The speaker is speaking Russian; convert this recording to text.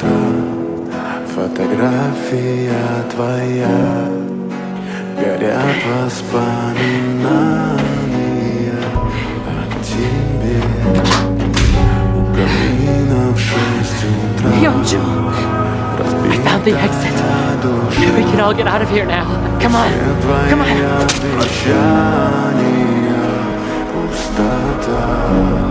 утра, фотография твоя, горят воспоминания о тебе. У камина в 6 утра I found the exit. We can all get out of here now. Come on. Come on. Обещания, пустота.